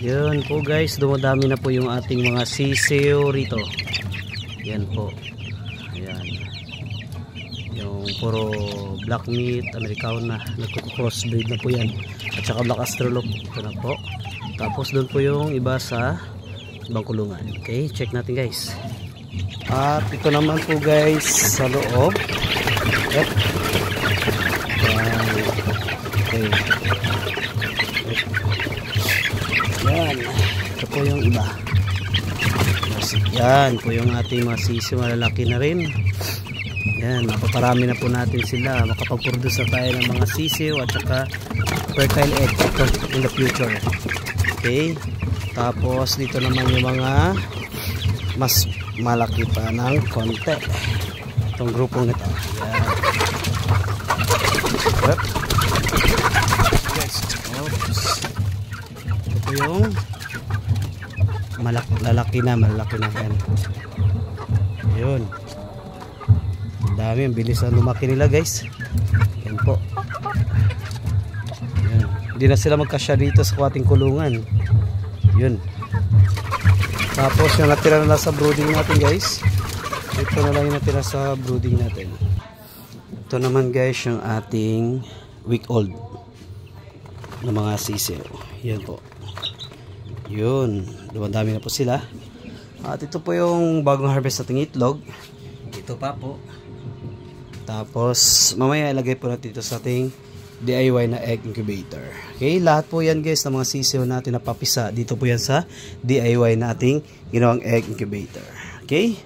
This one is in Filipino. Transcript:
Yun po guys, dumadami na po yung ating mga sisiw rito. Yan po. Ayan. Yung puro black meat, Americana, nagko-crossbreed na po yan. At saka black astrolop. Ito na po. Tapos doon po yung iba sa ibang kulungan. Okay, check natin guys. At ito naman po guys sa loob. Yep. Okay. Yan. Ito po yung iba. Yan po yung ating mga sisiw, malalaki na rin. Yan, mapaparami na po natin sila. Makapag-produce na tayo ng mga sisiw at saka fertile egg in the future. Okay. Tapos dito naman yung mga mas malaki pa ng konti. Itong grupong ito. Yan. Yep. Oops. Ito yung malalaki na yan. Yun. Ang dami, ang bilis na lumaki nila guys. Yan po. Yan. Hindi na sila magkasya dito sa ating kulungan. Yun. Tapos yung natira na sa brooding natin guys. Ito na lang yung natira sa brooding natin. Ito naman guys yung ating week old na mga sisiw. Yan po. Yun. Dumadami na po sila. At ito po yung bagong harvest nating itlog. Ito pa po. Tapos mamaya ilagay po natin ito sa ating DIY na egg incubator. Okay, lahat po yan guys ng mga sisiw natin na papisa. Dito po yan sa DIY na ating ginawang egg incubator. Okay.